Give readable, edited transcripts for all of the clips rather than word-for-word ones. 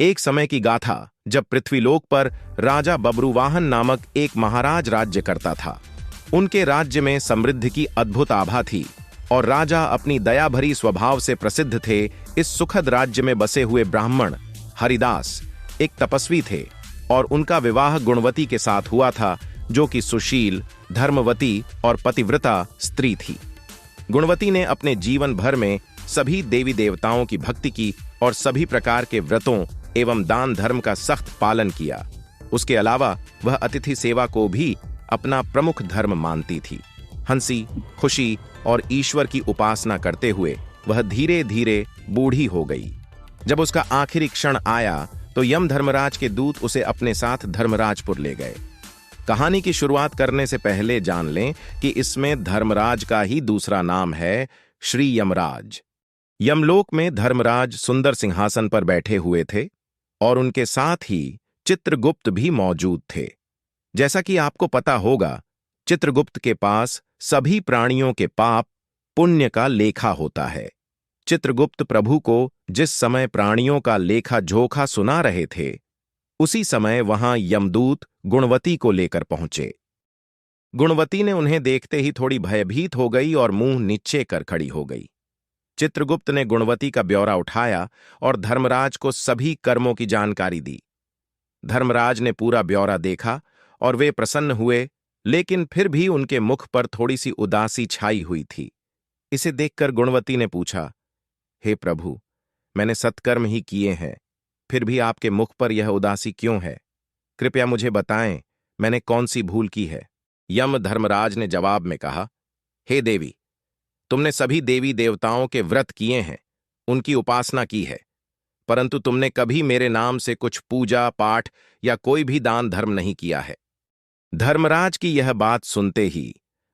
एक समय की गाथा, जब पृथ्वीलोक पर राजा बब्रुवाहन नामक एक महाराज राज्य करता था। उनके राज्य में समृद्धि की अद्भुत आभा थी और राजा अपनी दया भरी स्वभाव से प्रसिद्ध थे। इस सुखद राज्य में बसे हुए ब्राह्मण हरिदास एक तपस्वी थे और उनका विवाह गुणवती के साथ हुआ था, जो कि सुशील, धर्मवती और पतिव्रता स्त्री थी। गुणवती ने अपने जीवन भर में सभी देवी देवताओं की भक्ति की और सभी प्रकार के व्रतों एवं दान धर्म का सख्त पालन किया। उसके अलावा वह अतिथि सेवा को भी अपना प्रमुख धर्म मानती थी। हंसी खुशी और ईश्वर की उपासना करते हुए वह धीरे धीरे बूढ़ी हो गई। जब उसका आखिरी क्षण आया तो यम धर्मराज के दूत उसे अपने साथ धर्मराजपुर ले गए। कहानी की शुरुआत करने से पहले जान लें कि इसमें धर्मराज का ही दूसरा नाम है श्री यमराज। यमलोक में धर्मराज सुंदर सिंहासन पर बैठे हुए थे और उनके साथ ही चित्रगुप्त भी मौजूद थे। जैसा कि आपको पता होगा, चित्रगुप्त के पास सभी प्राणियों के पाप पुण्य का लेखा होता है। चित्रगुप्त प्रभु को जिस समय प्राणियों का लेखा जोखा सुना रहे थे, उसी समय वहां यमदूत गुणवती को लेकर पहुंचे। गुणवती ने उन्हें देखते ही थोड़ी भयभीत हो गई और मुंह नीचे कर खड़ी हो गई। चित्रगुप्त ने गुणवती का ब्यौरा उठाया और धर्मराज को सभी कर्मों की जानकारी दी। धर्मराज ने पूरा ब्यौरा देखा और वे प्रसन्न हुए, लेकिन फिर भी उनके मुख पर थोड़ी सी उदासी छाई हुई थी। इसे देखकर गुणवती ने पूछा, हे प्रभु, मैंने सत्कर्म ही किए हैं, फिर भी आपके मुख पर यह उदासी क्यों है? कृपया मुझे बताएं, मैंने कौन सी भूल की है? यम धर्मराज ने जवाब में कहा, हे देवी, तुमने सभी देवी देवताओं के व्रत किए हैं, उनकी उपासना की है, परंतु तुमने कभी मेरे नाम से कुछ पूजा पाठ या कोई भी दान धर्म नहीं किया है। धर्मराज की यह बात सुनते ही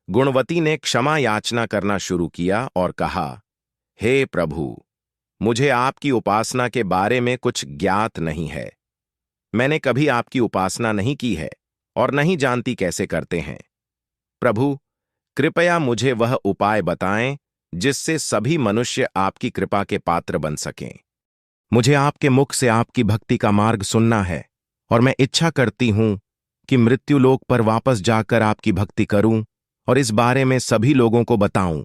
गुणवती ने क्षमा याचना करना शुरू किया और कहा, हे प्रभु, मुझे आपकी उपासना के बारे में कुछ ज्ञात नहीं है। मैंने कभी आपकी उपासना नहीं की है और नहीं जानती कैसे करते हैं। प्रभु, कृपया मुझे वह उपाय बताएं जिससे सभी मनुष्य आपकी कृपा के पात्र बन सकें। मुझे आपके मुख से आपकी भक्ति का मार्ग सुनना है और मैं इच्छा करती हूं कि मृत्युलोक पर वापस जाकर आपकी भक्ति करूं और इस बारे में सभी लोगों को बताऊं।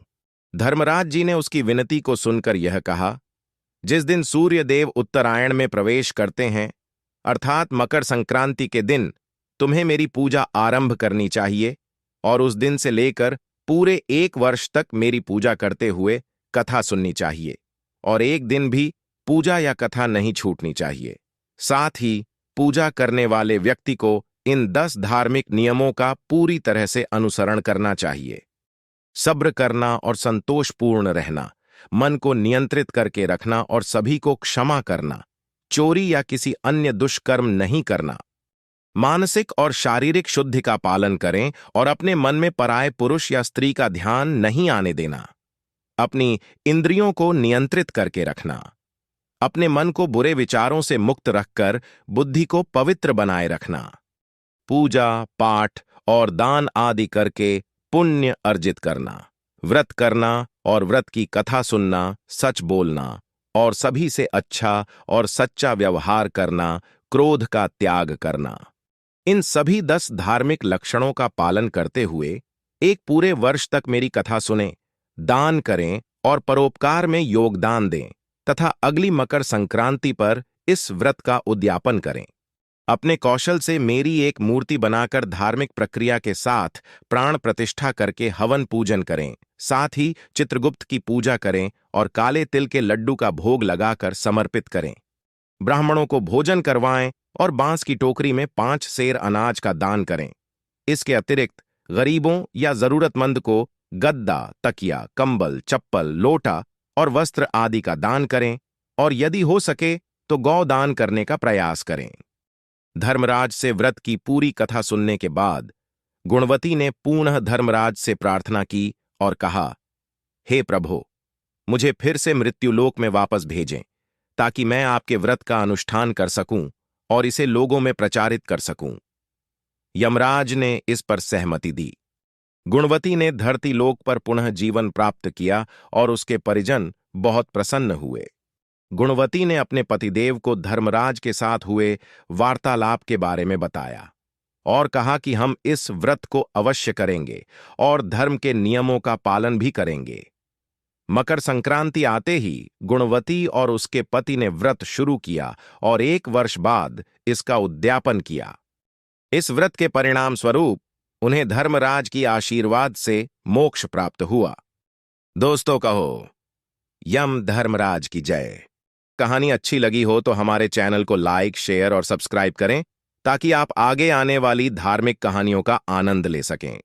धर्मराज जी ने उसकी विनती को सुनकर यह कहा, जिस दिन सूर्य देव उत्तरायण में प्रवेश करते हैं, अर्थात मकर संक्रांति के दिन, तुम्हें मेरी पूजा आरंभ करनी चाहिए और उस दिन से लेकर पूरे 1 वर्ष तक मेरी पूजा करते हुए कथा सुननी चाहिए और एक दिन भी पूजा या कथा नहीं छूटनी चाहिए। साथ ही पूजा करने वाले व्यक्ति को इन 10 धार्मिक नियमों का पूरी तरह से अनुसरण करना चाहिए। सब्र करना और संतोषपूर्ण रहना, मन को नियंत्रित करके रखना और सभी को क्षमा करना, चोरी या किसी अन्य दुष्कर्म नहीं करना, मानसिक और शारीरिक शुद्धि का पालन करें और अपने मन में पराये पुरुष या स्त्री का ध्यान नहीं आने देना, अपनी इंद्रियों को नियंत्रित करके रखना, अपने मन को बुरे विचारों से मुक्त रखकर बुद्धि को पवित्र बनाए रखना, पूजा पाठ और दान आदि करके पुण्य अर्जित करना, व्रत करना और व्रत की कथा सुनना, सच बोलना और सभी से अच्छा और सच्चा व्यवहार करना, क्रोध का त्याग करना। इन सभी 10 धार्मिक लक्षणों का पालन करते हुए एक पूरे वर्ष तक मेरी कथा सुनें, दान करें और परोपकार में योगदान दें तथा अगली मकर संक्रांति पर इस व्रत का उद्यापन करें। अपने कौशल से मेरी एक मूर्ति बनाकर धार्मिक प्रक्रिया के साथ प्राण प्रतिष्ठा करके हवन पूजन करें। साथ ही चित्रगुप्त की पूजा करें और काले तिल के लड्डू का भोग लगाकर समर्पित करें। ब्राह्मणों को भोजन करवाएं और बांस की टोकरी में 5 सेर अनाज का दान करें। इसके अतिरिक्त गरीबों या जरूरतमंद को गद्दा, तकिया, कंबल, चप्पल, लोटा और वस्त्र आदि का दान करें और यदि हो सके तो गौ दान करने का प्रयास करें। धर्मराज से व्रत की पूरी कथा सुनने के बाद गुणवती ने पुनः धर्मराज से प्रार्थना की और कहा, हे प्रभु, मुझे फिर से मृत्युलोक में वापस भेजें ताकि मैं आपके व्रत का अनुष्ठान कर सकूं और इसे लोगों में प्रचारित कर सकूं। यमराज ने इस पर सहमति दी। गुणवती ने धरती लोक पर पुनः जीवन प्राप्त किया और उसके परिजन बहुत प्रसन्न हुए। गुणवती ने अपने पतिदेव को धर्मराज के साथ हुए वार्तालाप के बारे में बताया और कहा कि हम इस व्रत को अवश्य करेंगे और धर्म के नियमों का पालन भी करेंगे। मकर संक्रांति आते ही गुणवती और उसके पति ने व्रत शुरू किया और 1 वर्ष बाद इसका उद्यापन किया। इस व्रत के परिणाम स्वरूप उन्हें धर्मराज की आशीर्वाद से मोक्ष प्राप्त हुआ। दोस्तों कहो, यम धर्मराज की जय। कहानी अच्छी लगी हो तो हमारे चैनल को लाइक, शेयर और सब्सक्राइब करें ताकि आप आगे आने वाली धार्मिक कहानियों का आनंद ले सकें।